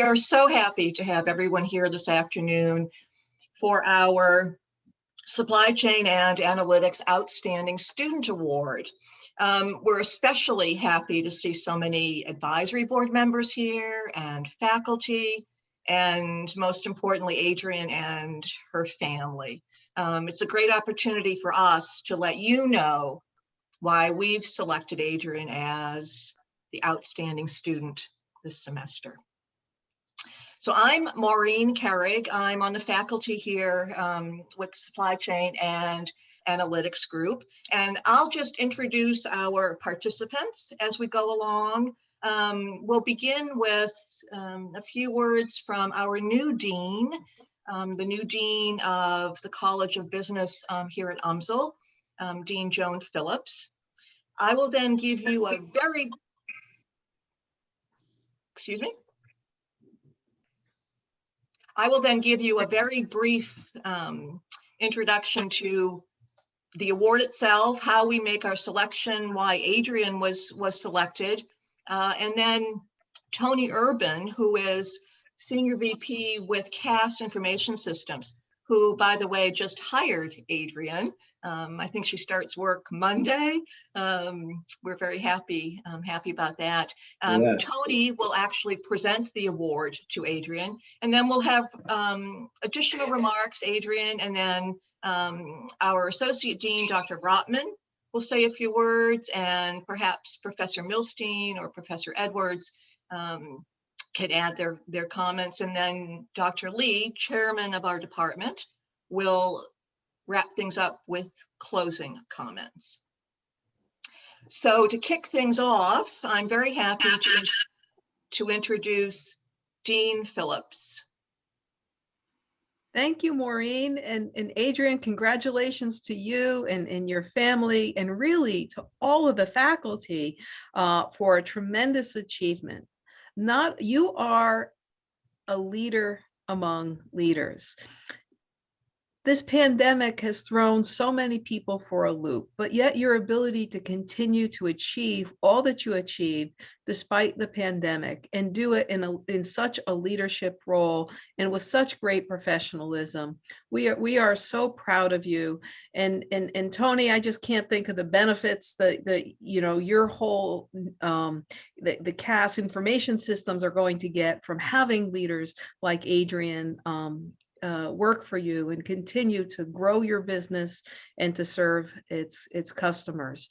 are so happy to have everyone here this afternoon for our Supply Chain and Analytics Outstanding Student Award. We're especially happy to see so many advisory board members here and faculty, and most importantly, Adrienne and her family. It's a great opportunity for us to let you know why we've selected Adrienne as the outstanding student this semester. So I'm Maureen Kerrig. I'm on the faculty here with the Supply Chain and Analytics group. And I'll just introduce our participants as we go along. We'll begin with a few words from our new dean, the new dean of the College of Business here at UMSL, Dean Joan Phillips. I will then give you a very, excuse me? I will then give you a very brief introduction to the award itself, how we make our selection, why Adrienne was selected, and then Tony Urban, who is Senior VP with CAS Information Systems, who, by the way, just hired Adrienne. I think she starts work Monday. We're very happy about that. Yeah. Tony will actually present the award to Adrienne, and then we'll have additional remarks, Adrienne, and then our Associate Dean, Dr. Brotman, will say a few words, and perhaps Professor Milstein or Professor Edwards can add their comments, and then Dr. Lee, chairman of our department, will wrap things up with closing comments. So to kick things off, I'm very happy to introduce Dean Phillips. Thank you, Maureen, and Adrienne, congratulations to you and your family, and really to all of the faculty for a tremendous achievement. You are a leader among leaders. This pandemic has thrown so many people for a loop, but yet your ability to continue to achieve all that you achieved despite the pandemic, and do it in such a leadership role and with such great professionalism. We are so proud of you. And Tony, I just can't think of the benefits that your whole the CAS information systems are going to get from having leaders like Adrienne work for you and continue to grow your business and to serve its customers.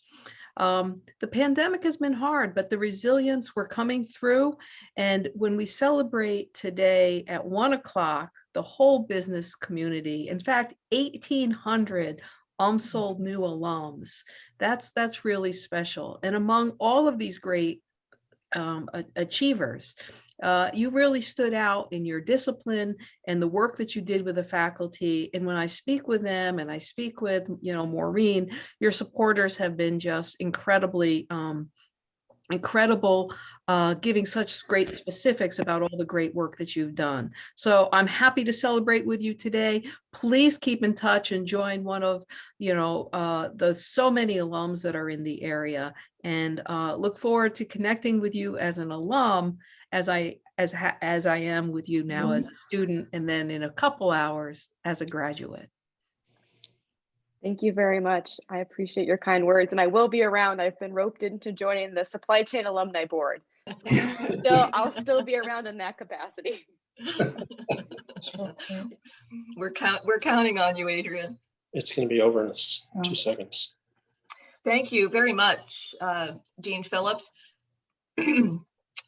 The pandemic has been hard, but the resilience we're coming through. And when we celebrate today at 1 o'clock, the whole business community, in fact, 1,800 UMSL new alums, that's really special. And among all of these great achievers, you really stood out in your discipline and the work that you did with the faculty. And when I speak with them and I speak with, Maureen, your supporters have been just incredibly incredible, giving such great specifics about all the great work that you've done. So I'm happy to celebrate with you today. Please keep in touch and join one of, the so many alums that are in the area, and look forward to connecting with you as an alum, as I am with you now as a student, and then in a couple hours as a graduate. Thank you very much. I appreciate your kind words, and I will be around. I've been roped into joining the Supply Chain Alumni Board. So I'll still be around in that capacity. We're counting on you, Adrienne. It's going to be over in 2 seconds. Thank you very much, Dean Phillips.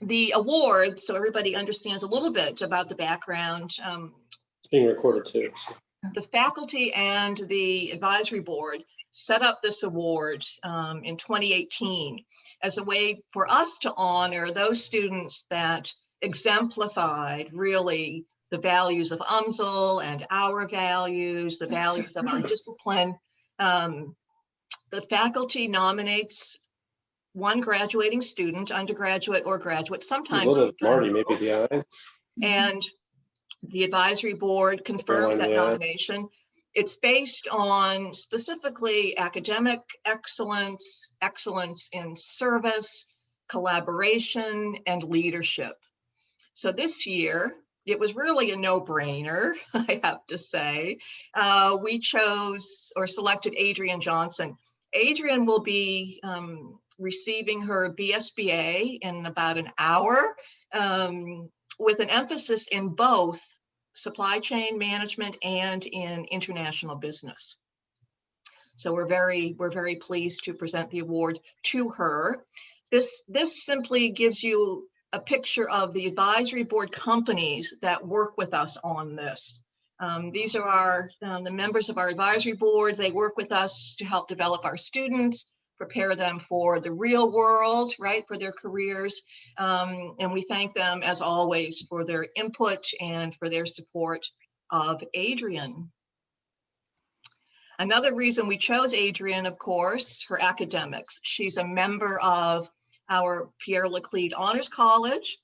The award, so everybody understands a little bit about the background. It's being recorded too. So. The faculty and the advisory board set up this award in 2018 as a way for us to honor those students that exemplified really the values of UMSL and our values, the values of our discipline. The faculty nominates one graduating student, undergraduate or graduate, sometimes. A little Marty, maybe the eyes. And the advisory board confirms that nomination. It's based on specifically academic excellence, excellence in service, collaboration, and leadership. So this year, it was really a no-brainer, I have to say. We chose or selected Adrienne Johnson. Adrienne will be receiving her BSBA in about an hour, with an emphasis in both supply chain management and in international business. So we're very pleased to present the award to her. This simply gives you a picture of the advisory board companies that work with us on this. These are the members of our advisory board. They work with us to help develop our students, prepare them for the real world, right, for their careers. And we thank them, as always, for their input and for their support of Adrienne. Another reason we chose Adrienne, of course, her academics. She's a member of our Pierre Laclede Honors College.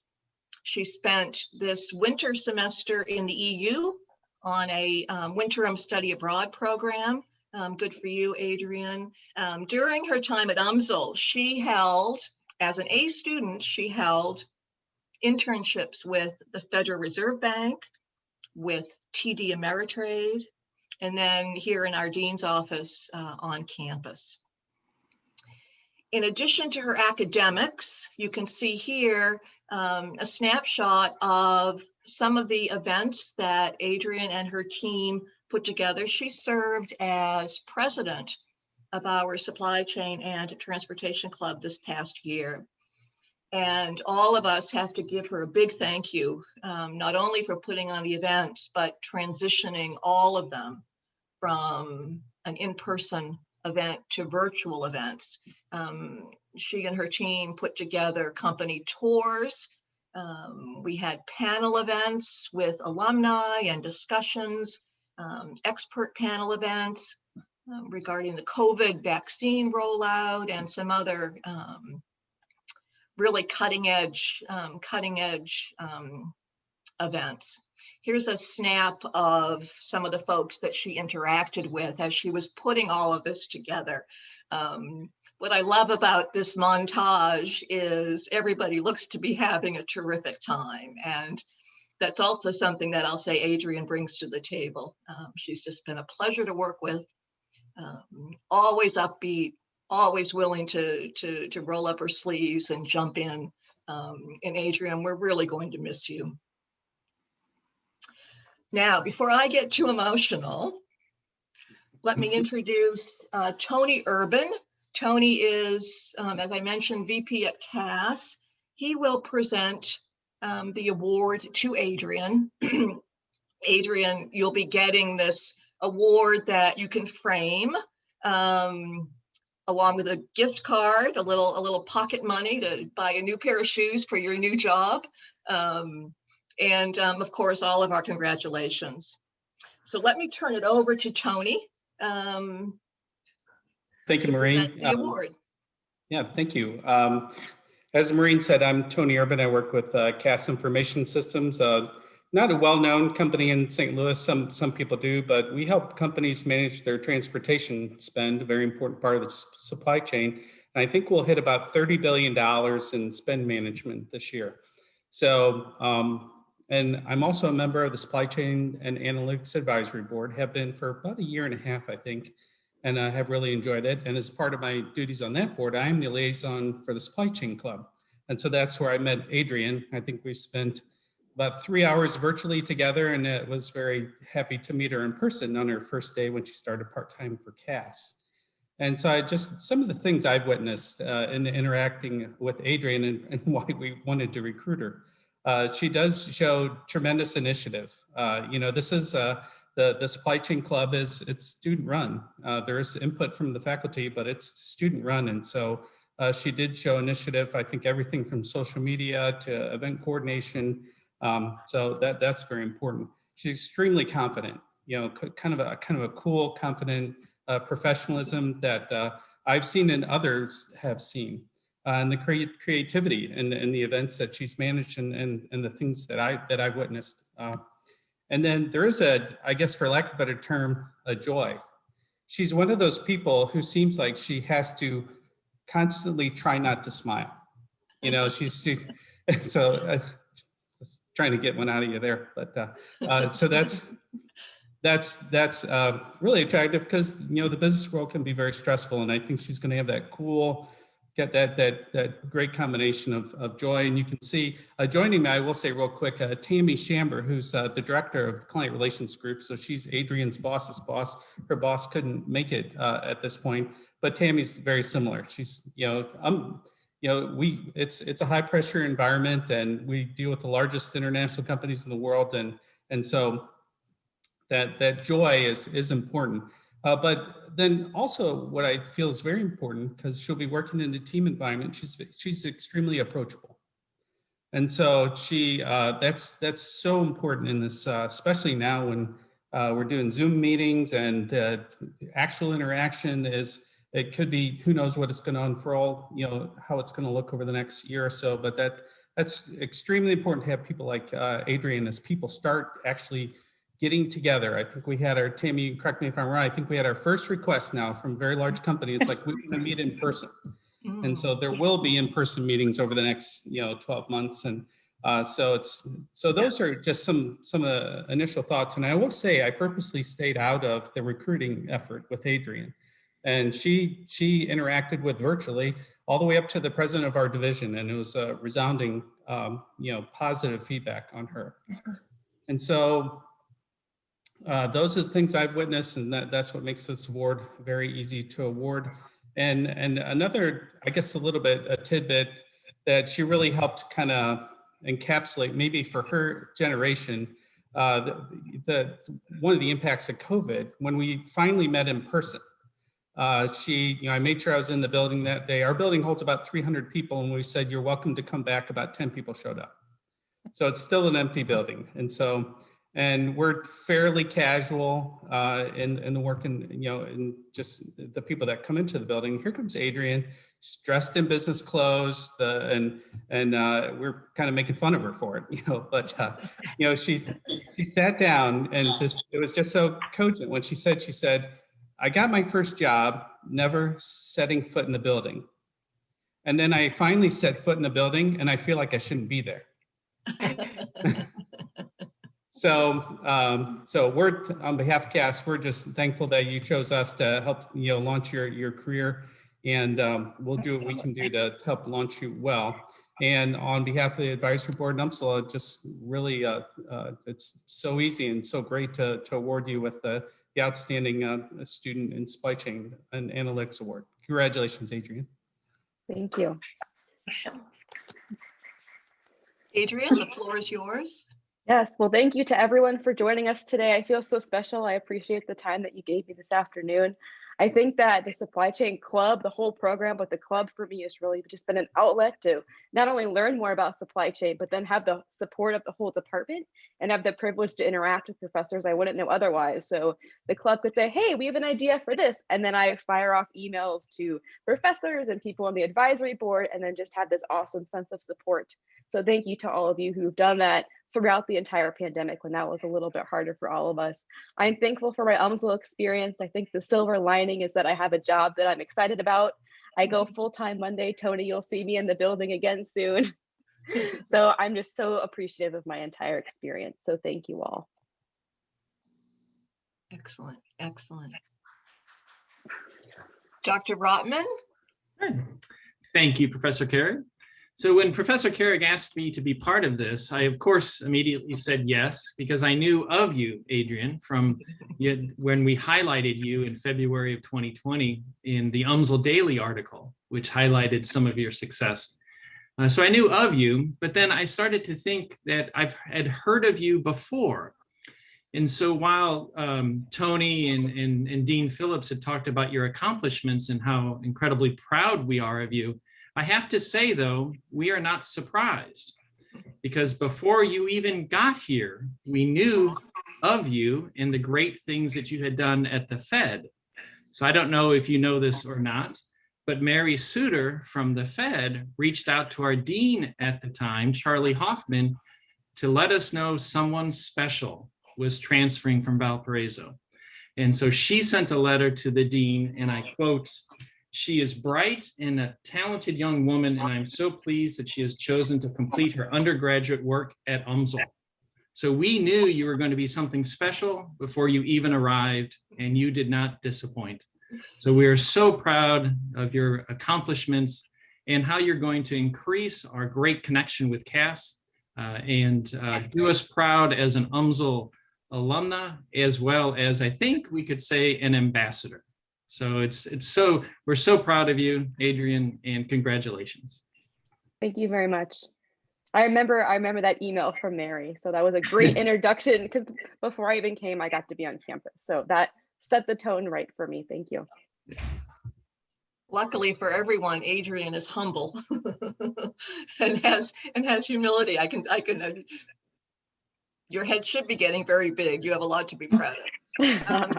She spent this winter semester in the EU on a winterim study abroad program. Good for you, Adrienne. During her time at UMSL, she held, as an A student, she held internships with the Federal Reserve Bank, with TD Ameritrade, and then here in our dean's office on campus. In addition to her academics, you can see here a snapshot of some of the events that Adrienne and her team put together. She served as president of our Supply Chain and Transportation Club this past year. And all of us have to give her a big thank you, not only for putting on the events, but transitioning all of them from an in-person event to virtual events. She and her team put together company tours. We had panel events with alumni and discussions, expert panel events regarding the COVID vaccine rollout and some other really cutting edge events. Here's a snap of some of the folks that she interacted with as she was putting all of this together. What I love about this montage is everybody looks to be having a terrific time. And that's also something that I'll say Adrienne brings to the table. She's just been a pleasure to work with, always upbeat, always willing to roll up her sleeves and jump in. And Adrienne, we're really going to miss you. Now, before I get too emotional, let me introduce Tony Urban. Tony is, as I mentioned, VP at CAS. He will present the award to Adrienne. Adrienne, you'll be getting this award that you can frame along with a gift card, a little pocket money to buy a new pair of shoes for your new job. And of course, all of our congratulations. So let me turn it over to Tony. Thank you, Maureen. The award. Yeah, thank you. As Maureen said, I'm Tony Urban. I work with CAS Information Systems, not a well-known company in St. Louis. Some people do, but we help companies manage their transportation spend, a very important part of the supply chain. And I think we'll hit about $30 billion in spend management this year. So, and I'm also a member of the Supply Chain and Analytics Advisory Board, have been for about a year and a half, I think, and I have really enjoyed it. And as part of my duties on that board, I am the liaison for the Supply Chain Club. And so that's where I met Adrienne. I think we've spent about 3 hours virtually together, and it was very happy to meet her in person on her first day when she started part-time for CAS. And so some of the things I've witnessed in interacting with Adrienne and why we wanted to recruit her. She does show tremendous initiative. This is the Supply Chain Club it's student run. There is input from the faculty, but it's student run. And so she did show initiative, I think everything from social media to event coordination. So that's very important. She's extremely confident, kind of a cool, confident professionalism that I've seen and others have seen. And the creativity and the events that she's managed and the things that I've witnessed. And then there is I guess for lack of a better term, a joy. She's one of those people who seems like she has to constantly try not to smile. So trying to get one out of you there, but so that's really attractive because the business world can be very stressful, and I think she's going to have that cool, get that great combination of joy. And you can see joining me, I will say real quick, Tammy Schamber, who's the director of the client relations group. So she's Adrienne's boss's boss. Her boss couldn't make it at this point, but Tammy's very similar. She's it's a high pressure environment, and we deal with the largest international companies in the world, and so that joy is important. But then also what I feel is very important, because she'll be working in a team environment, she's extremely approachable. And so that's so important in this, especially now when we're doing Zoom meetings, and actual interaction it could be, who knows what it's going to unfurl, how it's going to look over the next year or so. But that's extremely important to have people like Adrienne, as people start actually getting together. I think we had Tammy, correct me if I'm wrong, I think we had our first request now from a very large company. It's like, we want to meet in person. And so there will be in-person meetings over the next 12 months. And so those are just some of the initial thoughts. And I will say, I purposely stayed out of the recruiting effort with Adrienne. And she interacted with virtually all the way up to the president of our division. And it was a resounding, positive feedback on her. And so those are the things I've witnessed, and that's what makes this award very easy to award. And another, I guess, a tidbit that she really helped kind of encapsulate, maybe for her generation, one of the impacts of COVID, when we finally met in person. I made sure I was in the building that day. Our building holds about 300 people, and we said, "You're welcome to come back." About 10 people showed up. So it's still an empty building. And we're fairly casual in the work, and just the people that come into the building. Here comes Adrienne. She's dressed in business clothes, and we're kind of making fun of her for it, But she sat down, and it was just so cogent when she said, "I got my first job never setting foot in the building, and then I finally set foot in the building, and I feel like I shouldn't be there." So we're, on behalf of CAS, we're just thankful that you chose us to help launch your career, and we'll do what we can do to help launch you well. And on behalf of the advisory board and UMSLA, just really it's so easy and so great to award you with the outstanding student in supply chain and analytics award. Congratulations, Adrienne. Thank you. Adrienne, the floor is yours. Yes, well, thank you to everyone for joining us today. I feel so special. I appreciate the time that you gave me this afternoon. I think that the Supply Chain Club, the whole program, but the club for me has really just been an outlet to not only learn more about supply chain, but then have the support of the whole department and have the privilege to interact with professors I wouldn't know otherwise. So the club could say, "Hey, we have an idea for this." And then I fire off emails to professors and people on the advisory board, and then just have this awesome sense of support. So thank you to all of you who've done that throughout the entire pandemic, when that was a little bit harder for all of us. I'm thankful for my UMSL experience. I think the silver lining is that I have a job that I'm excited about. I go full-time Monday. Tony, you'll see me in the building again soon. So I'm just so appreciative of my entire experience. So thank you all. Excellent, excellent. Dr. Rotman? Thank you, Professor Carey. So when Professor Carrick asked me to be part of this, I, of course, immediately said yes, because I knew of you, Adrienne, from when we highlighted you in February of 2020 in the UMSL Daily article, which highlighted some of your success. So I knew of you, but then I started to think that I had heard of you before. And so while Tony and Dean Phillips had talked about your accomplishments and how incredibly proud we are of you, I have to say, though, we are not surprised, because before you even got here, we knew of you and the great things that you had done at the Fed. So I don't know if you know this or not, but Mary Suter from the Fed reached out to our dean at the time, Charlie Hoffman, to let us know someone special was transferring from Valparaiso. And so she sent a letter to the dean, and I quote, She is bright and a talented young woman, and I'm so pleased that she has chosen to complete her undergraduate work at UMSL. So we knew you were going to be something special before you even arrived, and you did not disappoint. So we are so proud of your accomplishments and how you're going to increase our great connection with Cass and do us proud as an UMSL alumna, as well as, I think we could say, an ambassador. So we're so proud of you, Adrienne, and congratulations. Thank you very much. I remember that email from Mary. So that was a great introduction, because before I even came, I got to be on campus. So that set the tone right for me. Thank you. Luckily for everyone, Adrienne is humble and has humility. Your head should be getting very big. You have a lot to be proud of.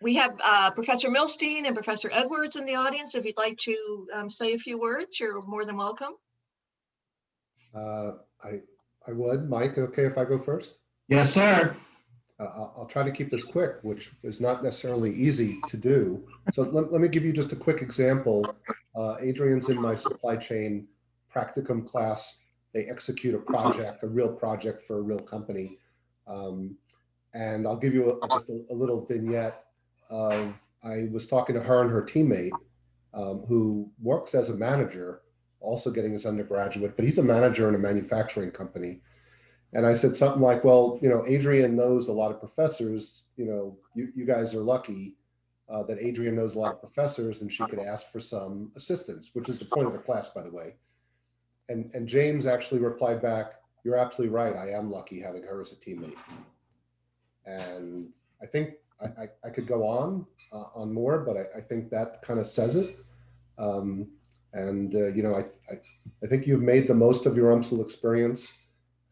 We have Professor Milstein and Professor Edwards in the audience. If you'd like to say a few words, you're more than welcome. I would. Mike, okay if I go first? Yes, sir. I'll try to keep this quick, which is not necessarily easy to do. So let me give you just a quick example. Adrienne's in my supply chain practicum class. They execute a real project for a real company. And I'll give you just a little vignette of, I was talking to her and her teammate who works as a manager, also getting his undergraduate, but he's a manager in a manufacturing company. And I said something like, well, Adrienne knows a lot of professors, you guys are lucky that Adrienne knows a lot of professors and she could ask for some assistance, which is the point of the class, by the way. And James actually replied back, you're absolutely right. I am lucky having her as a teammate. And I think I could go on more, but I think that kind of says it. I think you've made the most of your UMSL experience,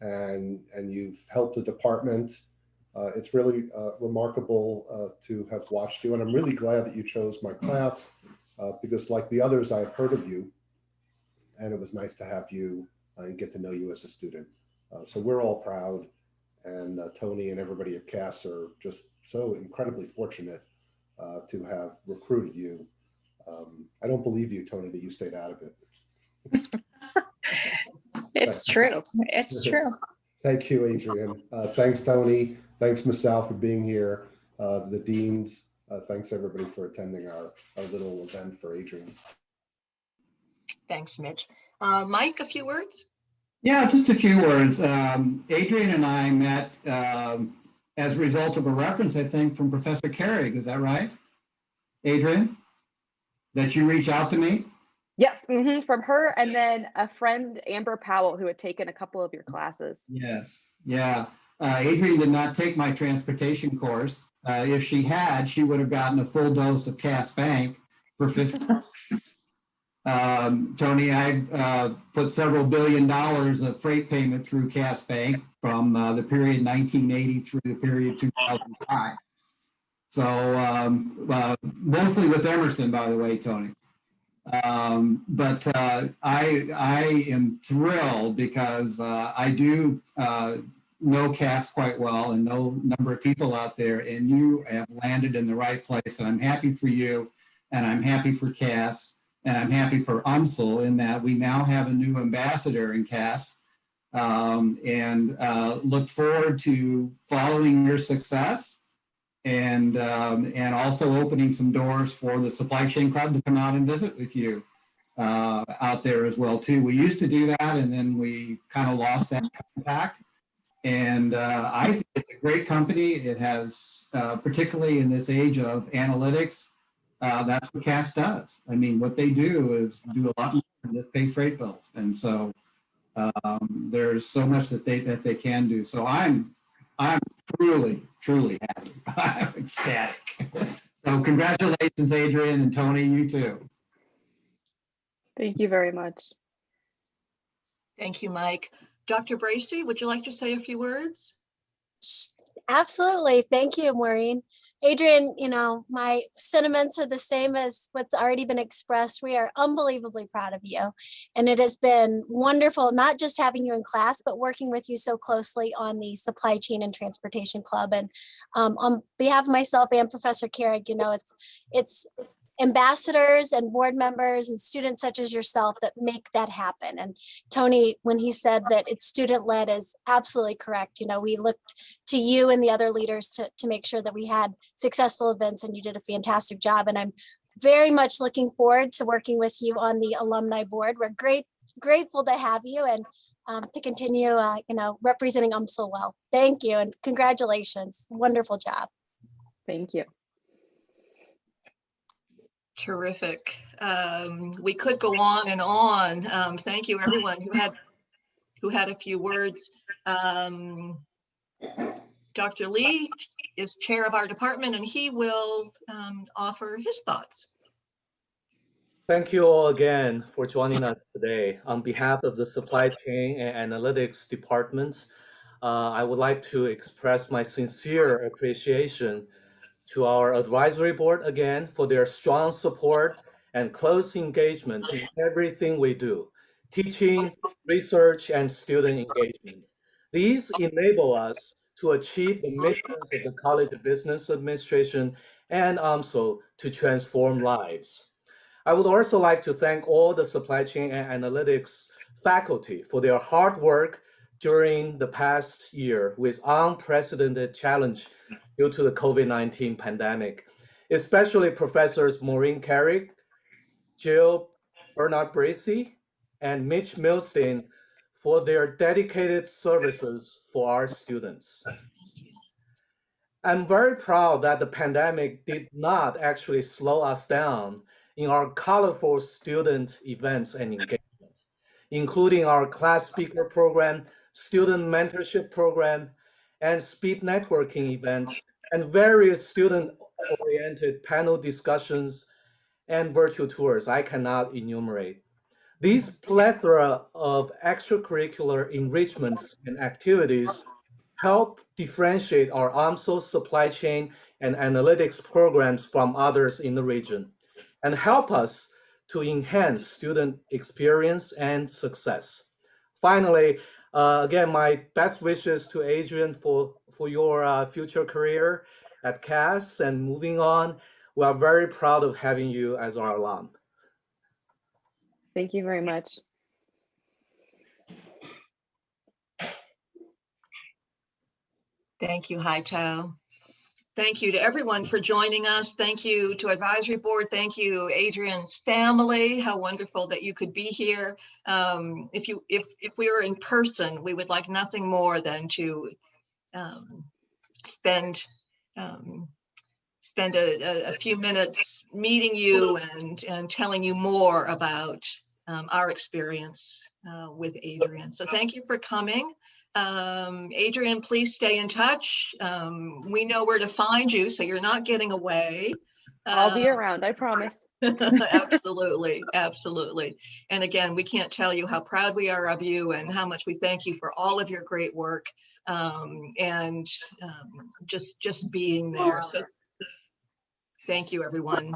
and you've helped the department. It's really remarkable to have watched you, and I'm really glad that you chose my class because, like the others, I've heard of you, and it was nice to have you and get to know you as a student. So we're all proud, and Tony and everybody at Cass are just so incredibly fortunate to have recruited you. I don't believe you, Tony, that you stayed out of it. It's true. It's true. Thank you, Adrienne. Thanks, Tony. Thanks, Ms. Sal, for being here. The deans, thanks everybody for attending our little event for Adrienne. Thanks, Mitch. Mike, a few words? Yeah, just a few words. Adrienne and I met as a result of a reference, I think, from Professor Carrig. Is that right, Adrienne? That you reach out to me? Yes, from her, and then a friend, Amber Powell, who had taken a couple of your classes. Yes, yeah. Adrienne did not take my transportation course. If she had, she would have gotten a full dose of Cass Bank for 50. Tony, I put several $1 billion of freight payment through Cass Bank from the period 1980 through the period 2005. So mostly with Emerson, by the way, Tony. But I am thrilled because I do know Cass quite well and know a number of people out there, and you have landed in the right place. And I'm happy for you, and I'm happy for Cass, and I'm happy for UMSL in that we now have a new ambassador in Cass, and look forward to following your success. And also opening some doors for the Supply Chain Club to come out and visit with you out there as well too. We used to do that, and then we kind of lost that contact. And I think it's a great company. It has, particularly in this age of analytics, that's what Cass does. I mean, what they do is do a lot more than just pay freight bills. And so there's so much that they can do. So I'm truly happy. I'm ecstatic. So congratulations, Adrienne, and Tony, you too. Thank you very much. Thank you, Mike. Dr. Bracey, would you like to say a few words? Absolutely. Thank you, Maureen. Adrian, my sentiments are the same as what's already been expressed. We are unbelievably proud of you. And it has been wonderful, not just having you in class, but working with you so closely on the Supply Chain and Transportation Club. And on behalf of myself and Professor Carrick, it's ambassadors and board members and students such as yourself that make that happen. And Tony, when he said that it's student-led, is absolutely correct. We looked to you and the other leaders to make sure that we had successful events, and you did a fantastic job. And I'm very much looking forward to working with you on the alumni board. We're grateful to have you and to continue, representing so well. Thank you and congratulations. Wonderful job. Thank you. Terrific. We could go on and on. Thank you, everyone who had a few words. Dr. Lee is chair of our department, and he will offer his thoughts. Thank you all again for joining us today. On behalf of the Supply Chain and Analytics Department, I would like to express my sincere appreciation to our advisory board again for their strong support and close engagement in everything we do, teaching, research, and student engagement. These enable us to achieve the missions of the College of Business Administration and also to transform lives. I would also like to thank all the supply chain and analytics faculty for their hard work during the past year with unprecedented challenge due to the COVID-19 pandemic, especially Professors Maureen Carrick, Jill Bernard-Bracy, and Mitch Milstein for their dedicated services for our students. I'm very proud that the pandemic did not actually slow us down in our colorful student events and engagement, including our class speaker program, student mentorship program, and speed networking events, and various student-oriented panel discussions and virtual tours I cannot enumerate. These plethora of extracurricular enrichments and activities help differentiate our AMSO supply chain and analytics programs from others in the region, and help us to enhance student experience and success. Finally, again, my best wishes to Adrian for your future career at CAS and moving on. We are very proud of having you as our alum. Thank you very much. Thank you, Haito. Thank you to everyone for joining us. Thank you to Advisory Board. Thank you, Adrian's family. How wonderful that you could be here. If we were in person, we would like nothing more than to spend a few minutes meeting you and telling you more about our experience with Adrian. So thank you for coming. Adrian, please stay in touch. We know where to find you, so you're not getting away. I'll be around, I promise. Absolutely, absolutely. And again, we can't tell you how proud we are of you and how much we thank you for all of your great work and just being there. So thank you, everyone.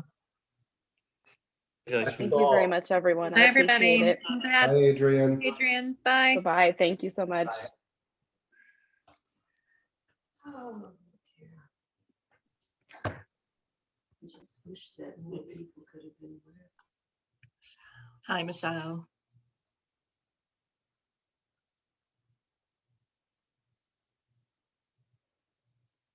Thank you very much, everyone. Bye, I everybody. appreciate it. Congrats. Hi, Adrian. Adrian, bye. Bye-bye. Thank you so much. Oh, dear. I just wish that more people could have been there. Hi, Masao.